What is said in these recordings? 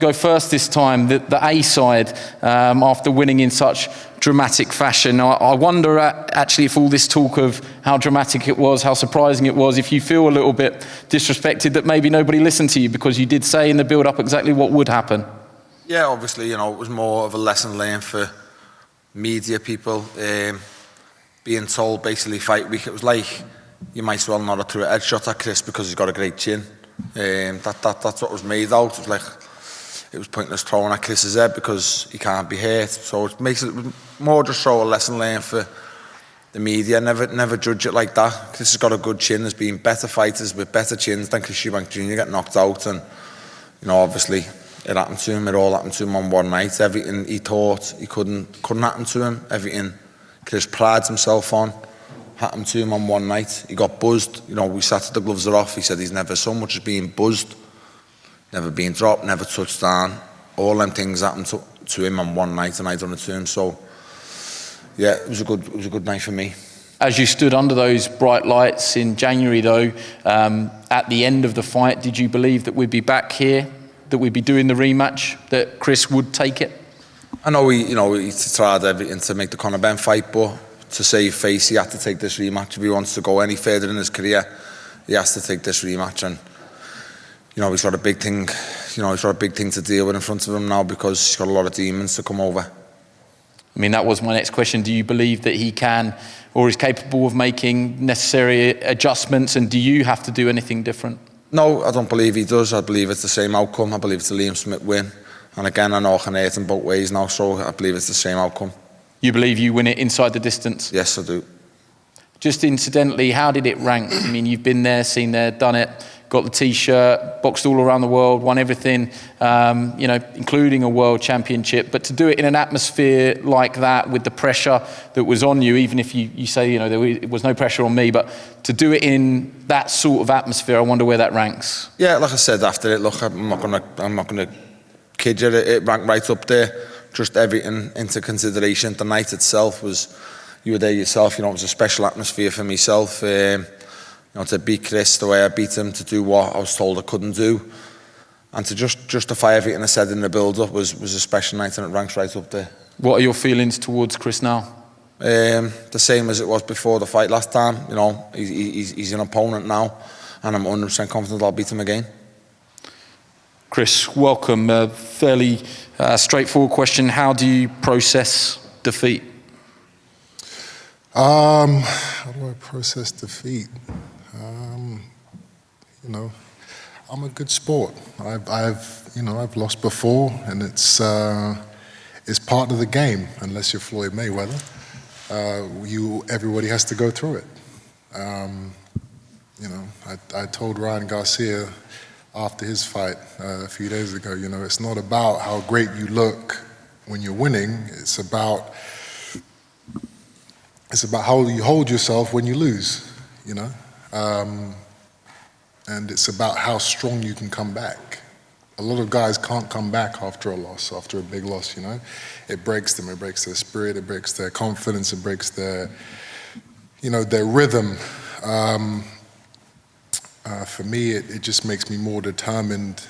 go first this time, the A side, after winning in such dramatic fashion. I wonder actually if all this talk of how dramatic it was, how surprising it was, if you feel a little bit disrespected that maybe nobody listened to you because you did say in the build-up exactly what would happen. Yeah, obviously, you know, it was more of a lesson learned for media people. Being told basically fight week, it was like you might as well not have threw a headshot at Chris because he's got a great chin. That's what was made out. It was like it was pointless throwing at Chris's head because he can't be hurt. So it makes it more just show a lesson learned for the media. Never judge it like that. Chris has got a good chin. There's been better fighters with better chins than Chris Eubank Jr. get knocked out, and you know, obviously it happened to him. It all happened to him on one night. Everything he thought he couldn't happen to him. Everything Chris prides himself on happened to him on one night. He got buzzed. You know, we sat the gloves are off. He said he's never so much as been buzzed, never been dropped, never touched down. All them things happened to him on one night, and I done it to him. So yeah, it was a good night for me. As you stood under those bright lights in January, though, at the end of the fight, did you believe that we'd be back here, that we'd be doing the rematch, that Chris would take it? I know he tried everything to make the Conor Ben fight, but to save face, he had to take this rematch. If he wants to go any further in his career, he has to take this rematch. And you know, he's got a big thing. You know, he's got a big thing to deal with in front of him now because he's got a lot of demons to come over. I mean, that was my next question. Do you believe that he can or is capable of making necessary adjustments, and do you have to do anything different? No, I don't believe he does. I believe it's the same outcome. I believe it's a Liam Smith win. And again, I know I can hurt him both ways now, so I believe it's the same outcome. You believe you win it inside the distance? Yes, I do. Just incidentally, how did it rank? I mean, you've been there, seen there, done it, got the T-shirt, boxed all around the world, won everything, you know, including a world championship. But to do it in an atmosphere like that, with the pressure that was on you, even if you say, you know, there was no pressure on me, but to do it in that sort of atmosphere, I wonder where that ranks. Yeah, like I said after it, look, I'm not gonna kid you, it ranked right up there. Just everything into consideration. The night itself was, you were there yourself, you know, it was a special atmosphere for myself. You know, to beat Chris the way I beat him, to do what I was told I couldn't do, and to just justify everything I said in the build-up was a special night, and it ranks right up there. What are your feelings towards Chris now? The same as it was before the fight last time. You know, he's an opponent now, and I'm 100% confident I'll beat him again. Chris, welcome. A fairly straightforward question. How do you process defeat? How do I process defeat? You know, I'm a good sport. I've lost before, and it's part of the game. Unless you're Floyd Mayweather, everybody has to go through it. You know, I told Ryan Garcia after his fight a few days ago, you know, it's not about how great you look when you're winning. It's about how you hold yourself when you lose, you know? And it's about how strong you can come back. A lot of guys can't come back after a loss, after a big loss, you know? It breaks them, it breaks their spirit, it breaks their confidence, it breaks their, you know, their rhythm. For me, it just makes me more determined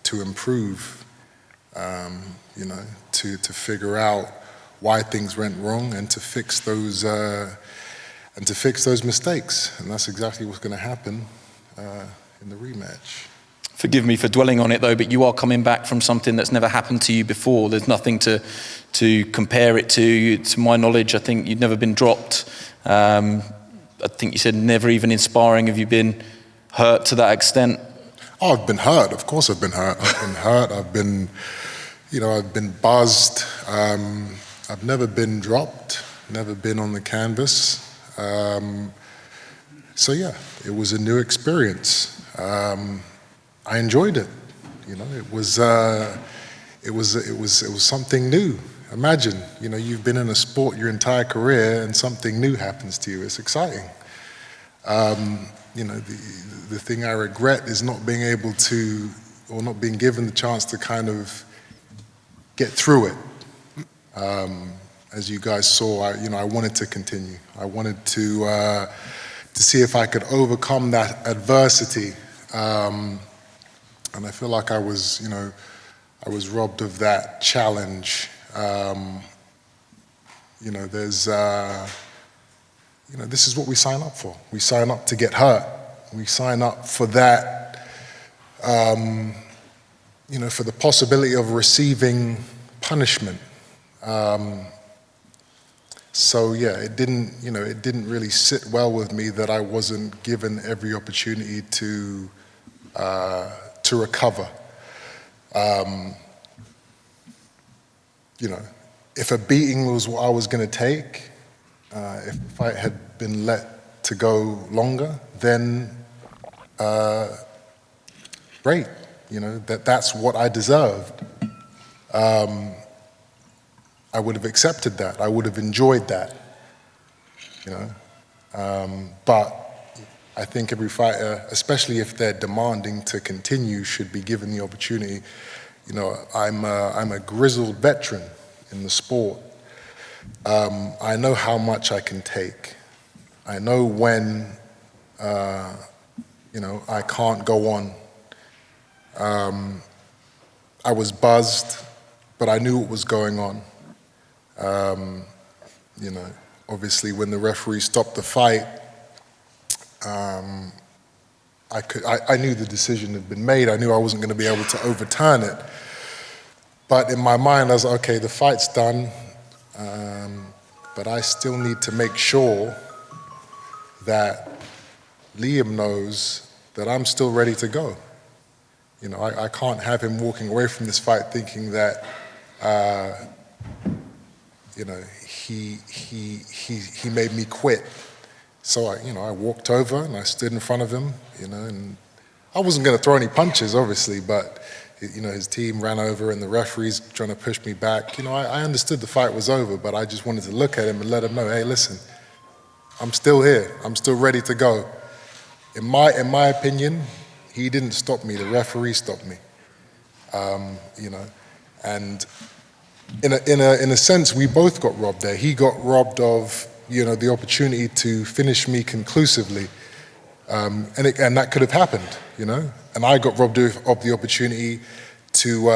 to improve, you know, to figure out why things went wrong and to fix those mistakes. And that's exactly what's going to happen in the rematch. Forgive me for dwelling on it, though, but you are coming back from something that's never happened to you before. There's nothing to compare it to. To my knowledge, I think you've never been dropped. I think you said never even in sparring have you been hurt to that extent. Oh, I've been hurt. Of course I've been hurt. I've been buzzed. I've never been dropped, never been on the canvas. So yeah, it was a new experience. I enjoyed it. You know, it was something new. Imagine, you know, you've been in a sport your entire career and something new happens to you. It's exciting. You know, the thing I regret is not being able to, or not being given the chance to kind of get through it. As you guys saw, I wanted to continue. I wanted to see if I could overcome that adversity And I feel like I was, I was robbed of that challenge. There's, this is what we sign up for. We sign up to get hurt. We sign up for that, for the possibility of receiving punishment. So yeah, it didn't really sit well with me that I wasn't given every opportunity to recover. If a beating was what I was going to take, if the fight had been let to go longer, then great. That's what I deserved. I would have accepted that. I would have enjoyed that. But I think every fighter, especially if they're demanding to continue, should be given the opportunity. I'm a grizzled veteran in the sport. I know how much I can take. I know when, I can't go on. I was buzzed, but I knew what was going on. Obviously when the referee stopped the fight, I knew the decision had been made. I knew I wasn't going to be able to overturn it. But in my mind, I was like, okay, the fight's done, but I still need to make sure that Liam knows that I'm still ready to go. I can't have him walking away from this fight thinking that, he made me quit. So I walked over and I stood in front of him, and I wasn't going to throw any punches, obviously, but his team ran over and the referee's trying to push me back. I understood the fight was over, but I just wanted to look at him and let him know, hey, listen, I'm still here. I'm still ready to go. In my opinion, he didn't stop me. The referee stopped me. And in a sense, we both got robbed there. He got robbed of the opportunity to finish me conclusively, and that could have happened, And I got robbed of the opportunity to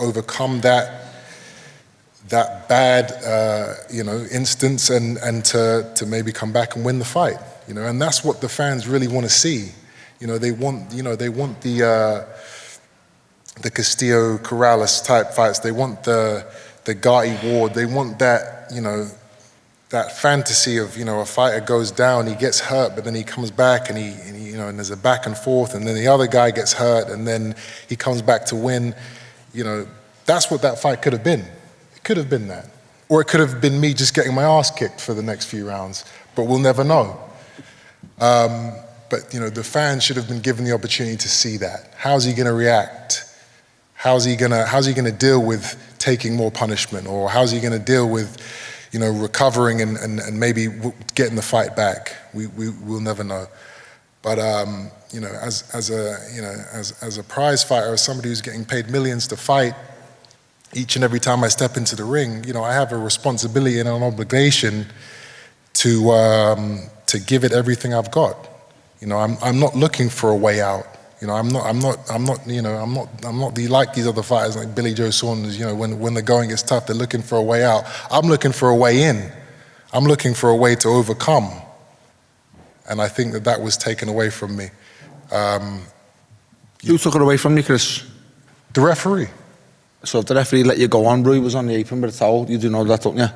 overcome that bad instance and to maybe come back and win the fight, And that's what the fans really want to see. They want the Castillo Corrales type fights. They want the Gatti Ward. They want that that fantasy of a fighter goes down, he gets hurt, but then he comes back and he and there's a back and forth, and then the other guy gets hurt, and then he comes back to win. That's what that fight could have been. It could have been that, or it could have been me just getting my ass kicked for the next few rounds. But we'll never know. But the fans should have been given the opportunity to see that. How's he going to react? How's he going to deal with taking more punishment, or how's he going to deal with recovering and maybe getting the fight back? We'll never know. But as a prize fighter, as somebody who's getting paid millions to fight, each and every time I step into the ring, I have a responsibility and an obligation to give it everything I've got. I'm not looking for a way out. I'm not like these other fighters like Billy Joe Saunders. When the going gets tough, they're looking for a way out. I'm looking for a way in. I'm looking for a way to overcome. And I think that was taken away from me. Who took it away from you, Chris? The referee. So if the referee let you go on, Roy was on the apron with a towel. You do know that, don't you?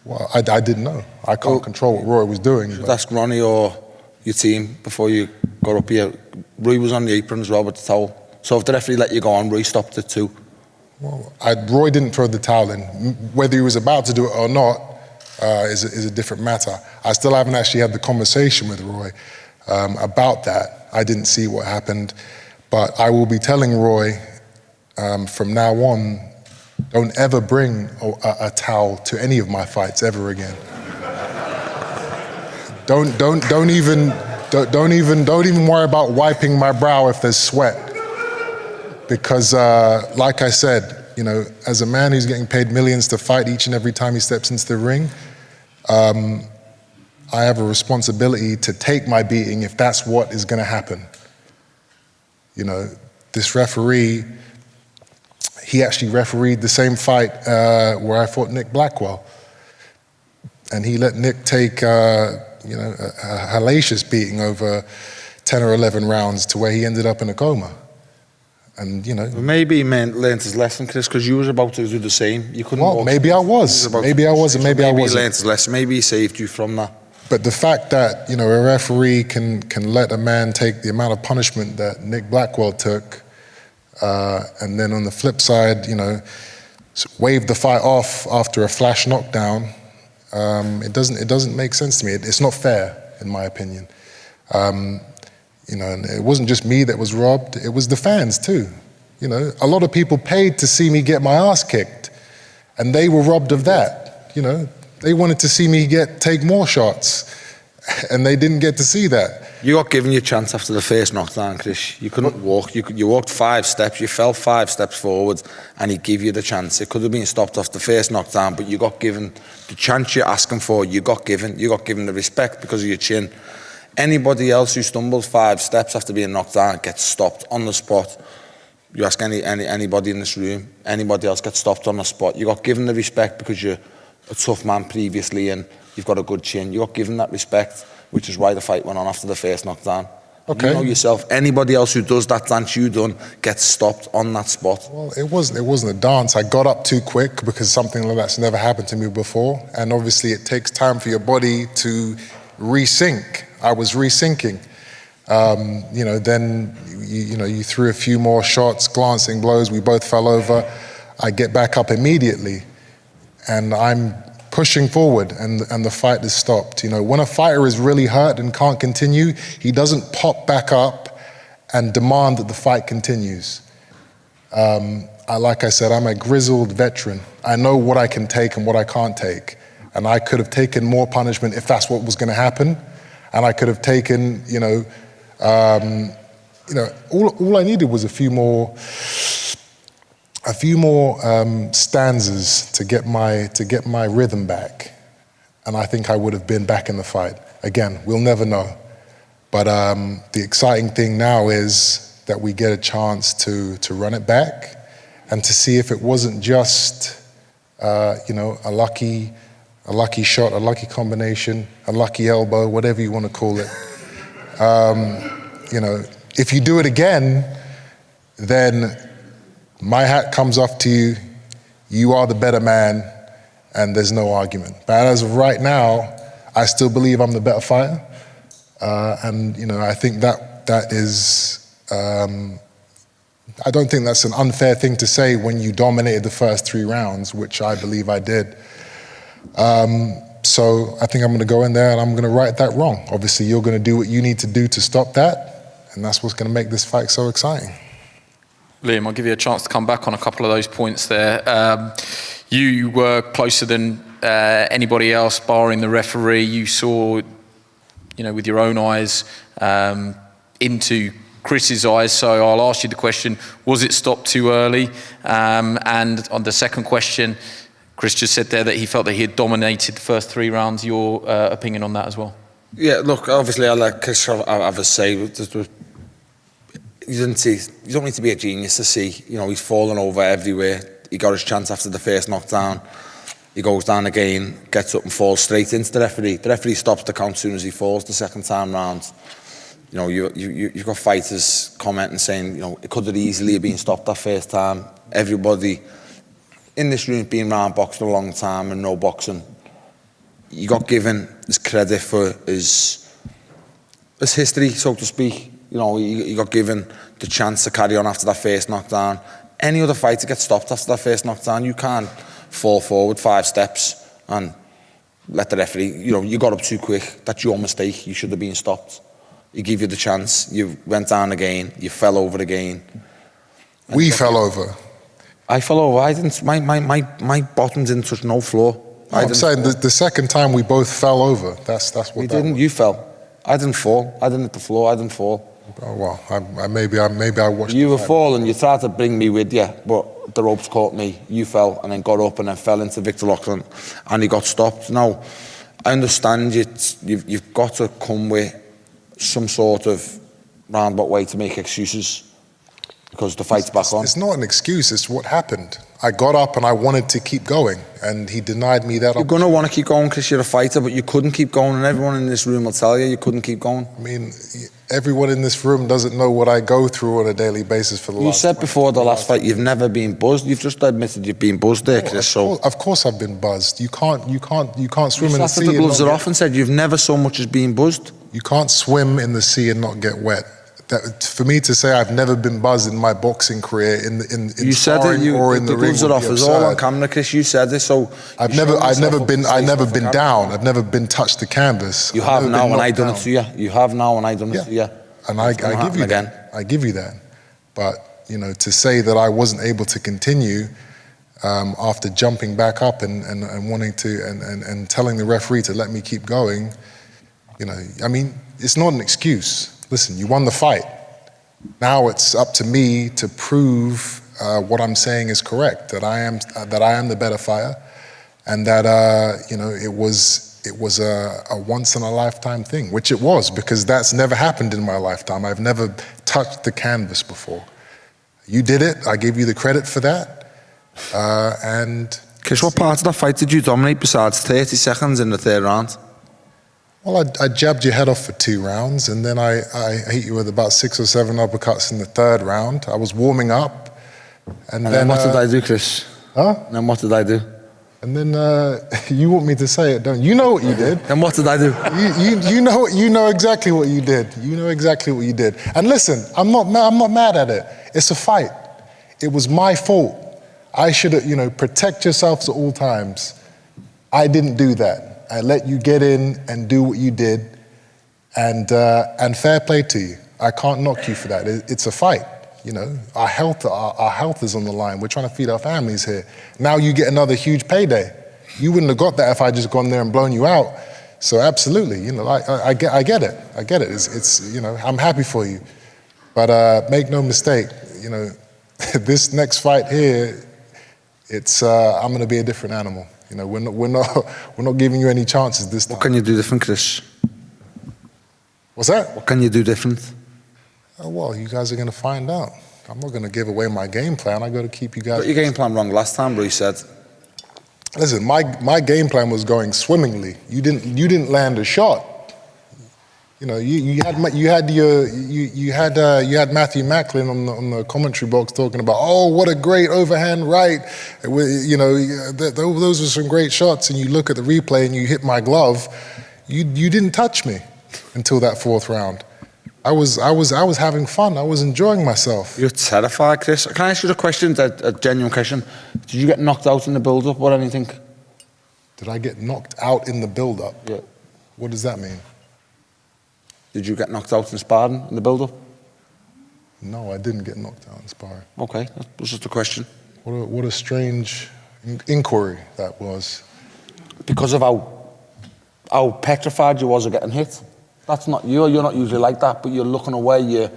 Well, I didn't know. I can't control what Roy was doing. You should ask Ronnie or your team before you got up here. Roy was on the apron as well with the towel. So if the referee let you go on, Roy stopped it too. Well, Roy didn't throw the towel in. Whether he was about to do it or not is a different matter. I still haven't actually had the conversation with Roy about that. I didn't see what happened, but I will be telling Roy from now on, don't ever bring a towel to any of my fights ever again. Don't even worry about wiping my brow if there's sweat. Because like I said, as a man who's getting paid millions to fight each and every time he steps into the ring, I have a responsibility to take my beating if that's what is going to happen. this referee, he actually refereed the same fight where I fought Nick Blackwell. And he let Nick take, a hellacious beating over 10 or 11 rounds to where he ended up in a coma. And, Well, maybe he learned his lesson, Chris, because you was about to do the same. You couldn't. Well, maybe I was. Maybe I wasn't. Maybe I wasn't. Maybe he learned his lesson. Maybe he saved you from that. But the fact that, a referee can let a man take the amount of punishment that Nick Blackwell took, and then on the flip side, wave the fight off after a flash knockdown, it doesn't make sense to me. It's not fair, in my opinion. And it wasn't just me that was robbed, it was the fans too. A lot of people paid to see me get my ass kicked, and they were robbed of that. They wanted to see me take more shots, and they didn't get to see that. You got given your chance after the first knockdown, Chris. You couldn't walk. You walked 5 steps, you fell 5 steps forward, and he gave you the chance. It could have been stopped off the first knockdown, but you got given the chance you're asking for. You got given the respect because of your chin. Anybody else who stumbles 5 steps after being knocked down gets stopped on the spot. You ask anybody in this room, anybody else gets stopped on the spot. You got given the respect because you're a tough man previously and you've got a good chin. You got given that respect, which is why the fight went on after the first knockdown. Okay. You know yourself, anybody else who does that dance you done gets stopped on that spot. Well, it wasn't a dance. I got up too quick because something like that's never happened to me before. And obviously it takes time for your body to resync. I was resyncing. Then you threw a few more shots, glancing blows. We both fell over. I get back up immediately, and I'm pushing forward, and the fight is stopped. When a fighter is really hurt and can't continue, he doesn't pop back up and demand that the fight continues. Like I said, I'm a grizzled veteran. I know what I can take and what I can't take, and I could have taken more punishment if that's what was going to happen. And I could have taken, all I needed was a few more stanzas to get my rhythm back, and I think I would have been back in the fight. Again, we'll never know. But the exciting thing now is that we get a chance to run it back and to see if it wasn't just, a lucky shot, a lucky combination, a lucky elbow, whatever you want to call it. If you do it again, then my hat comes off to you. You are the better man, and there's no argument. But as of right now, I still believe I'm the better fighter. I think that is, I don't think that's an unfair thing to say when you dominated the first 3 rounds, which I believe I did. So I think I'm going to go in there and I'm going to right that wrong. Obviously, you're going to do what you need to do to stop that, and that's what's going to make this fight so exciting. Liam, I'll give you a chance to come back on a couple of those points there. You were closer than anybody else, barring the referee. You saw, with your own eyes into Chris's eyes. So I'll ask you the question, was it stopped too early? And on the second question, Chris just said there that he felt that he had dominated the first 3 rounds. Your opinion on that as well? Yeah, look, obviously I let Chris have a say. You don't need to be a genius to see, he's fallen over everywhere. He got his chance after the first knockdown. He goes down again, gets up and falls straight into the referee. The referee stops the count as soon as he falls the second time round. You've got fighters commenting saying, it could have easily been stopped that first time. Everybody in this room been round boxed a long time and no boxing. You got given his credit for his history, so to speak. He got given the chance to carry on after that first knockdown. Any other fighter gets stopped after that first knockdown. You can't fall forward 5 steps and let the referee, you got up too quick. That's your mistake. You should have been stopped. He gave you the chance. You went down again. You fell over again. We fell over. I fell over. I didn't. My bottom didn't touch no floor. I'm saying the second time we both fell over. That's what we didn't. You fell. I didn't fall. I didn't hit the floor. I didn't fall. Oh well. Maybe I watched. You were falling. You tried to bring me with you, but the ropes caught me. You fell and then got up and then fell into Victor Loughlin, and he got stopped. Now, I understand you've got to come with some sort of roundabout way to make excuses. because the fight's back on. It's not an excuse, it's what happened. I got up and I wanted to keep going, and he denied me that. You're going to want to keep going because you're a fighter, but you couldn't keep going, and everyone in this room will tell you couldn't keep going. I mean, everyone in this room doesn't know what I go through on a daily basis for the last... You said before the last fight you've never been buzzed. You've just admitted you've been buzzed there, Chris. Of course I've been buzzed. You can't swim in the sea. You the gloves off and said you've never so much as been buzzed. You can't swim in the sea and not get wet. For me to say I've never been buzzed in my boxing career in you said it, or in the ring, gloves are off. It's all on camera, Chris. You said it, so I've never been down. I've never been touched the canvas. You have now, and I done it to you. You have now, and I done it to you. And I give you that. I give you that. But you know, to say that I wasn't able to continue after jumping back up and wanting to and telling the referee to let me keep going, you know, I mean, it's not an excuse. Listen, you won the fight. Now it's up to me to prove what I'm saying is correct, that I am the better fighter, and that you know, it was a once in a lifetime thing, which it was, because that's never happened in my lifetime. I've never touched the canvas before. You did it. I give you the credit for that. And Chris, what part of that fight did you dominate besides 30 seconds in the third round? Well, I jabbed your head off for 2 rounds, and then I hit you with about 6 or 7 uppercuts in the third round. I was warming up, and then what did I do, Chris? Huh? And then what did I do? And then you want me to say it, don't you? You know what you did. And what did I do? You know exactly what you did. You know exactly what you did. And listen, I'm not mad at it. It's a fight. It was my fault. I should have, you know, protect yourselves at all times. I didn't do that. I let you get in and do what you did, and fair play to you. I can't knock you for that. It's a fight, you know. Our health is on the line. We're trying to feed our families here. Now you get another huge payday. You wouldn't have got that if I just gone there and blown you out. So absolutely, you know, I get it. I get it. It's you know, I'm happy for you, but make no mistake, you know, this next fight here, it's I'm going to be a different animal. You know, we're not giving you any chances this time. What can you do different, Chris? What's that? What can you do different? Oh, well, you guys are going to find out. I'm not going to give away my game plan. I got to keep you guys. Got your game plan wrong last time, Bruce said. Listen, my game plan was going swimmingly. You didn't land a shot. You know, you had Matthew Macklin on the commentary box talking about, oh, what a great overhand right. You know, those were some great shots. And you look at the replay and you hit my glove. You didn't touch me until that 4th round. I was having fun. I was enjoying myself. You're terrified, Chris. Can I ask you a question, a genuine question? Did you get knocked out in the build-up or anything? Did I get knocked out in the build-up? Yeah. What does that mean? Did you get knocked out in sparring in the build-up? No, I didn't get knocked out in sparring. Okay, that was just a question. What a strange inquiry that was. Because of how petrified you was of getting hit. That's not you. You're not usually like that, but you're looking away, you're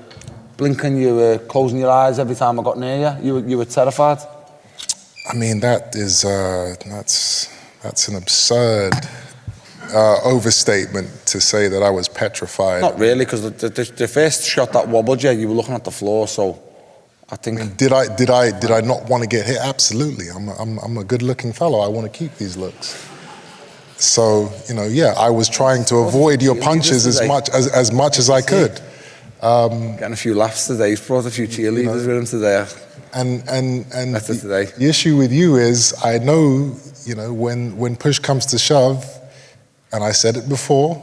blinking, you're closing your eyes every time I got near you. You were terrified. I mean, that is that's an absurd overstatement to say that I was petrified. Not really, because the first shot that wobbled you were looking at the floor. So I think. I mean, did I not want to get hit? Absolutely. I'm a good-looking fellow. I want to keep these looks. So you know, yeah, I was trying to avoid your punches as much as I could. Getting a few laughs today. He's brought a few cheerleaders with him today. And today. The issue with you is, I know, you know, when push comes to shove, and I said it before,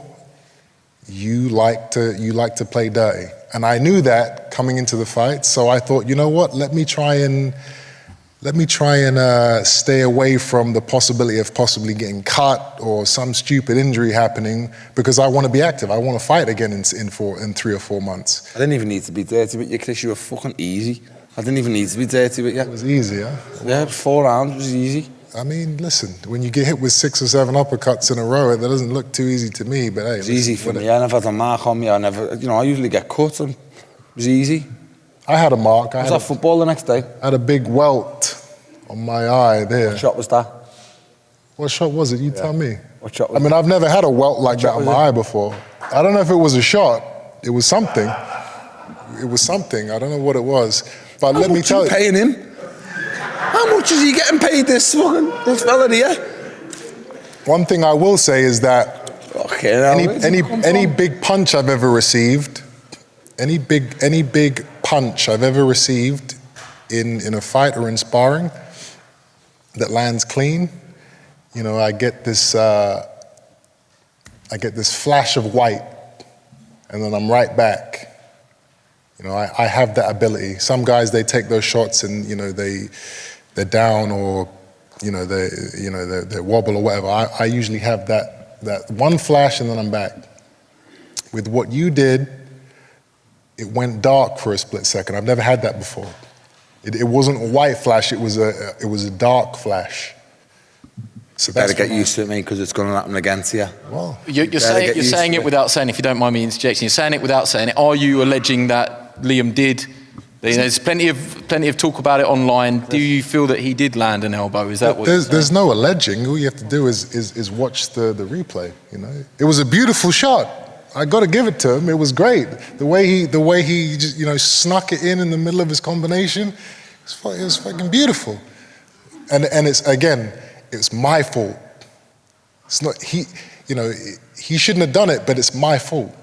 you like to play dirty, and I knew that coming into the fight. So I thought, you know what? Let me try and stay away from the possibility of possibly getting cut or some stupid injury happening, because I want to be active. I want to fight again in 3 or 4 months. I didn't even need to be dirty with you, Chris. You were fucking easy. I didn't even need to be dirty with you. It was easy, huh? Yeah, 4 rounds was easy. I mean, listen, when you get hit with 6 or 7 uppercuts in a row, that doesn't look too easy to me, but hey. It's easy for me. I never had a mark on me. I usually get cut, and it was easy. I had a mark. I was at football the next day. I had a big welt on my eye there. What shot was that? What shot was it? You tell me. What shot was I mean, I've never had a welt like that on my eye before. I don't know if it was a shot. It was something. It was something. I don't know what it was. But let me tell you, paying him? How much is he getting paid, this fella here? one thing I will say is that any big punch I've ever received, any big punch I've ever received in a fight or in sparring that lands clean, you know, I get this flash of white, and then I'm right back. You know, I have that ability. Some guys, they take those shots and, you know, they're down, or, you know, they wobble or whatever. I usually have that one flash and then I'm back. With what you did, it went dark for a split second. I've never had that before. It wasn't a white flash, it was a dark flash. So better get used to it, mate, because it's going to happen again to you. Well, you're saying it without saying, if you don't mind me interjecting, you're saying it without saying it. Are you alleging that Liam did? You know, there's plenty of talk about it online. Do you feel that he did land an elbow? Is that what there's no alleging. All you have to do is watch the replay. You know, it was a beautiful shot. I got to give it to him. It was great. The way he just, you know, snuck it in the middle of his combination. It was fucking beautiful. And it's my fault. It's not he shouldn't have done it, but it's my fault.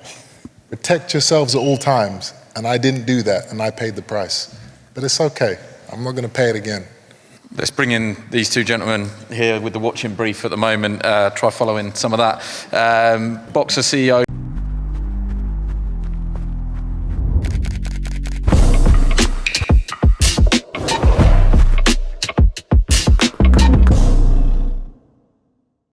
Protect yourselves at all times. And I didn't do that, and I paid the price. But it's okay. I'm not going to pay it again. Let's bring in these two gentlemen here with the watching brief at the moment. Try following some of that. Boxer CEO.